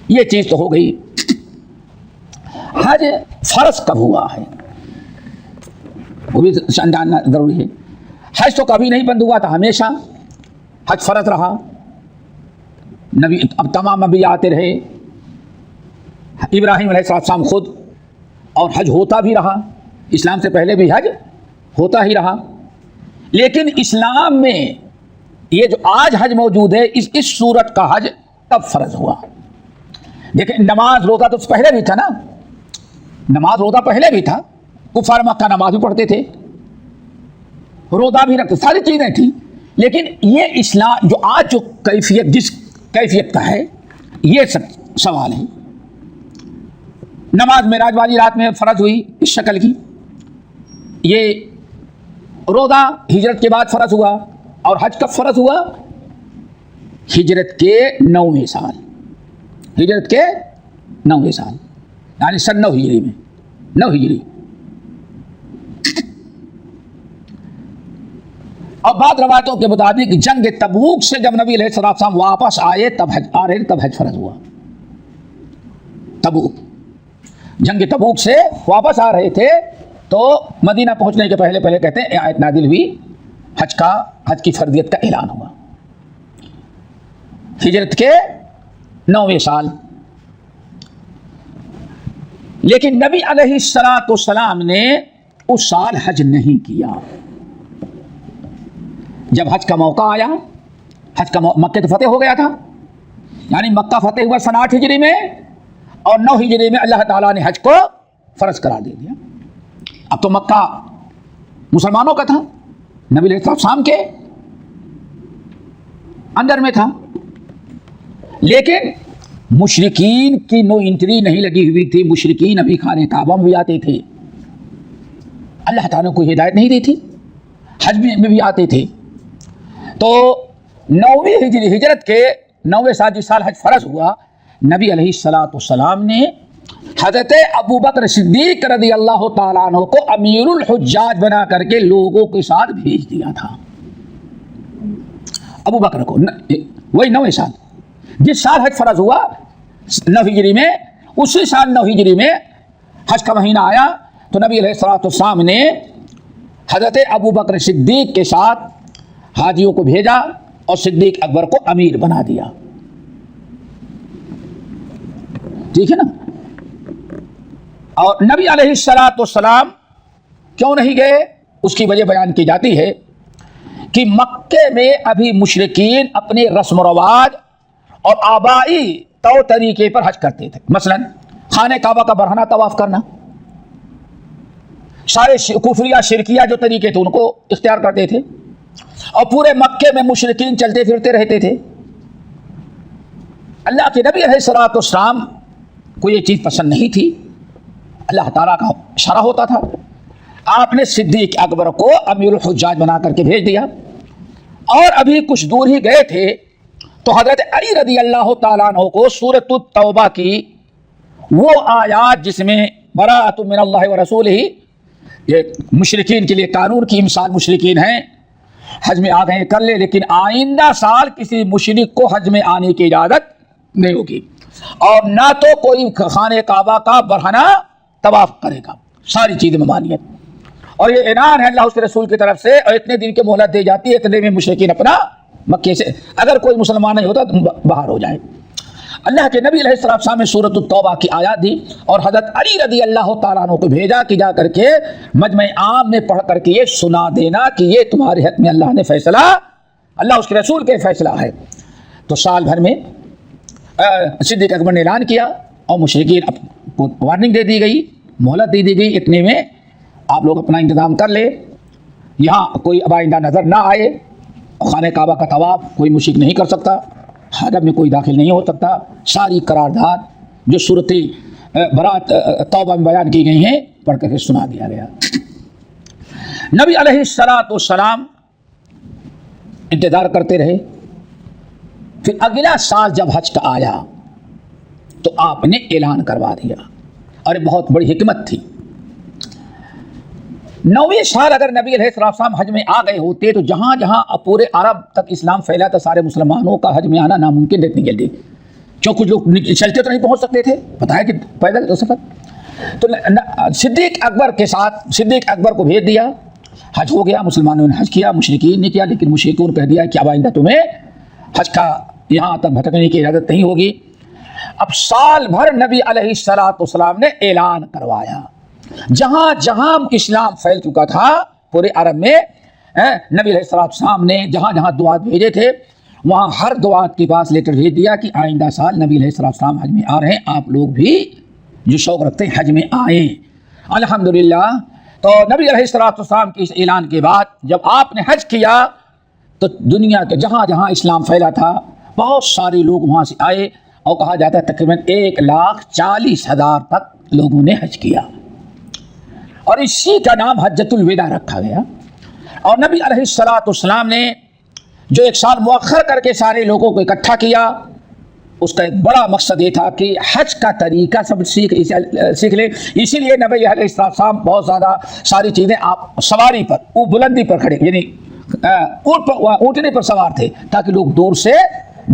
یہ چیز تو ہو گئی. حج فرض کب ہوا ہے وہ بھی جاننا ضروری ہے. حج تو کبھی نہیں بند ہوا تھا، ہمیشہ حج فرض رہا. نبی اب تمام نبی آتے رہے، ابراہیم علیہ السلام خود، اور حج ہوتا بھی رہا. اسلام سے پہلے بھی حج ہوتا ہی رہا. لیکن اسلام میں یہ جو آج حج موجود ہے، اس صورت کا حج کب فرض ہوا؟ دیکھیں، نماز روزہ تو پہلے بھی تھا نا، نماز روزہ پہلے بھی تھا. کفار مکہ نماز بھی پڑھتے تھے، روزہ بھی رکھتے، ساری چیزیں تھیں. لیکن یہ اسلام جو آج جو کیفیت، جس کیفیت کا ہے، یہ سب سوال ہے. نماز معراج والی رات میں فرض ہوئی اس شکل کی. یہ روزہ ہجرت کے بعد فرض ہوا. اور حج کب فرض ہوا؟ ہجرت کے 9ویں سال، ہجرت کے 9ویں سال، یعنی سن 9 ہجری میں، 9 ہجری. اور بعض روایتوں کے مطابق جنگ تبوک سے جب نبی علیہ السلام واپس آئے تب حج فرض ہوا. تبوک، جنگ تبوک سے واپس آ رہے تھے تو مدینہ پہنچنے کے پہلے کہتے ہیں آیت نازل ہوئی، حج کی فرضیت کا اعلان ہوا. ہجرت کے 9ویں سال. لیکن نبی علیہ السلام نے اس سال حج نہیں کیا. جب حج کا موقع آیا، حج کا مکہ تو فتح ہو گیا تھا، یعنی مکہ فتح ہوا سن 8 ہجری میں، اور 9 ہجری میں اللہ تعالیٰ نے حج کو فرض قرار دے دیا. اب تو مکہ مسلمانوں کا تھا، نبی علیہ السلام کے اندر میں تھا. لیکن مشرکین کی نو انٹری نہیں لگی ہوئی تھی. مشرکین ابھی خانہ کعبہ میں بھی آتے تھے، اللہ تعالیٰ کو ہدایت نہیں دی تھی، حج میں بھی آتے تھے. تو 9ویں ہجری، ہجرت کے 9ویں سال، جس سال حج فرض ہوا، نبی علیہ السلام نے حضرت ابو بکر صدیق رضی اللہ تعالیٰ عنہ کو امیر الحجاج بنا کر کے لوگوں کے ساتھ بھیج دیا تھا. ابو بکر کو وہی 9ویں سال، جس سال حج فرض ہوا 9 ہجری میں، اسی سال 9 ہجری میں حج کا مہینہ آیا تو نبی علیہ السلام نے حضرت ابو بکر صدیق کے ساتھ حاجیوں کو بھیجا اور صدیق اکبر کو امیر بنا دیا. ٹھیک ہے نا. اور نبی علیہ السلام کیوں نہیں گئے؟ اس کی وجہ بیان کی جاتی ہے کہ مکے میں ابھی مشرکین اپنے رسم و رواج اور آبائی طور طریقے پر حج کرتے تھے. مثلا خانہ کعبہ کا برہنہ طواف کرنا، سارے کفریہ شرکیہ جو طریقے تھے ان کو اختیار کرتے تھے، اور پورے مکے میں مشرکین چلتے پھرتے رہتے تھے. اللہ کے نبی علیہ السلام کو یہ چیز پسند نہیں تھی. اللہ تعالیٰ کا اشارہ ہوتا تھا. آپ نے صدیق اکبر کو امیر الحجاج بنا کر کے بھیج دیا. اور ابھی کچھ دور ہی گئے تھے تو حضرت علی رضی اللہ تعالیٰ عنہ کو سورۃ التوبہ کی وہ آیات جس میں براءۃ من اللہ ورسولہ، یہ مشرکین کے لیے قانون کی مثال، مشرکین ہیں حج میں آ گئے کر لے، لیکن آئندہ سال کسی مشرک کو حج میں آنے کی اجازت نہیں ہوگی، اور نہ تو کوئی خانہ کعبہ کا برہنہ طواف کرے گا. ساری چیزیں ممانعت. اور یہ اعلان ہے اللہ اس کے رسول کی طرف سے، اور اتنے دن کی مہلت دی جاتی ہے، اتنے میں مشرکین اپنا مکے سے اگر کوئی مسلمان نہیں ہوتا تو باہر ہو جائے. اللہ کے نبی علیہ السلام نے سورۃ التوبہ کی آیات دی اور حضرت علی رضی اللہ تعالیٰ عنہ کو بھیجا کہ جا کر کے مجمع عام میں پڑھ کر کے یہ سنا دینا کہ یہ تمہارے حق میں اللہ نے فیصلہ، اللہ اس کے رسول کے فیصلہ ہے. تو سال بھر میں صدیق اکبر نے اعلان کیا اور مشرکین کو وارننگ دے دی گئی، مہلت دے دی گئی، اتنے میں آپ لوگ اپنا انتظام کر لے، یہاں کوئی اب آئندہ نظر نہ آئے. خانہ کعبہ کا طواف کوئی مشرک نہیں کر سکتا، حرم میں کوئی داخل نہیں ہو سکتا. ساری قرارداد جو صورت براءۃ توبہ میں بیان کی گئی ہیں پڑھ کر کے سنا دیا گیا. نبی علیہ السلام انتظار کرتے رہے. پھر اگلا سال جب حج کا آیا تو آپ نے اعلان کروا دیا، اور بہت بڑی حکمت تھی. 9ویں سال اگر نبی علیہ السلام حج میں آ گئے ہوتے تو جہاں جہاں پورے عرب تک اسلام پھیلا تھا، سارے مسلمانوں کا حج میں آنا ناممکن اتنی جلدی. کیوں کچھ لوگ چلتے تو نہیں پہنچ سکتے تھے، بتایا کہ پیدل سفر. تو صدیق اکبر کے ساتھ صدیق اکبر کو بھیج دیا. حج ہو گیا، مسلمانوں نے حج کیا، مشرکین نے کیا، لیکن مشرکون کہہ دیا کہ اب آئندہ تمہیں حج کا یہاں تک بھٹکنے کی اجازت نہیں ہوگی. اب سال بھر نبی علیہ الصلوۃ والسلام نے اعلان کروایا. جہاں جہاں اسلام پھیل چکا تھا پورے عرب میں، نبی علیہ الصلوۃ والسلام نے جہاں جہاں دعات بھیجے تھے وہاں ہر دعات کے پاس لیٹر بھیج دیا کہ آئندہ سال نبی علیہ الصلوۃ والسلام حج میں آ رہے ہیں، آپ لوگ بھی جو شوق رکھتے ہیں حج میں آئیں. الحمدللہ. تو نبی علیہ الصلوۃ والسلام کے اس اعلان کے بعد جب آپ نے حج کیا تو دنیا کے جہاں جہاں اسلام پھیلا تھا بہت سارے لوگ وہاں سے آئے، اور کہا جاتا ہے تقریباً 1,40,000 تک لوگوں نے حج کیا، اور اسی کا نام حجۃ الوداع رکھا گیا. اور نبی علیہ الصلوۃ والسلام نے جو ایک سال مؤخر کر کے سارے لوگوں کو اکٹھا کیا، اس کا ایک بڑا مقصد یہ تھا کہ حج کا طریقہ سب سیکھ لیں. اسی لیے نبی علیہ السلام بہت زیادہ ساری چیزیں آپ سواری پر بلندی پر کھڑے، یعنی اونٹنے پر سوار تھے تاکہ لوگ دور سے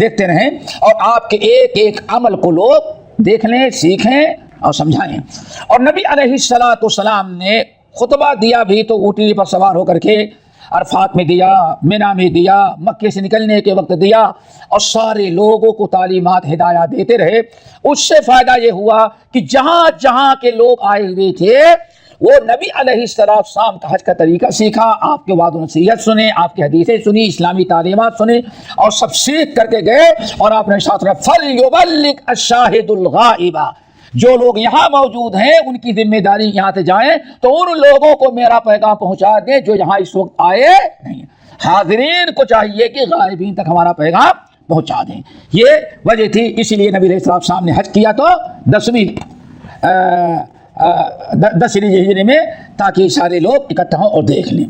دیکھتے رہیں اور آپ کے ایک ایک عمل کو لوگ دیکھ لیں، سیکھیں اور سمجھائیں. اور نبی علیہ الصلوۃ والسلام نے خطبہ دیا بھی تو اونٹنے پر سوار ہو کر کے، عرفات میں دیا، مینا میں دیا، مکے سے نکلنے کے وقت دیا، اور سارے لوگوں کو تعلیمات ہدایات دیتے رہے. اس سے فائدہ یہ ہوا کہ جہاں جہاں کے لوگ آئے ہوئے تھے وہ نبی علیہ السلام کا حج کا طریقہ سیکھا، آپ کے وعد و نصیحت سنے، آپ کی حدیثیں سنی، اسلامی تعلیمات سنے، اور سب سیکھ کر کے گئے. اور آپ نے ساتھ میں فَلْيُبَلِّغْ الشَّاهِدُ الْغَائِبَ، جو لوگ یہاں موجود ہیں ان کی ذمہ داری یہاں سے جائیں تو ان لوگوں کو میرا پیغام پہنچا دیں جو یہاں اس وقت آئے نہیں. حاضرین کو چاہیے کہ غائبین تک ہمارا پیغام پہنچا دیں. یہ وجہ تھی، اسی لیے نبی علیہ السلام نے حج کیا تو 10ویں ہجری میں، تاکہ سارے لوگ اکٹھا ہوں اور دیکھ لیں.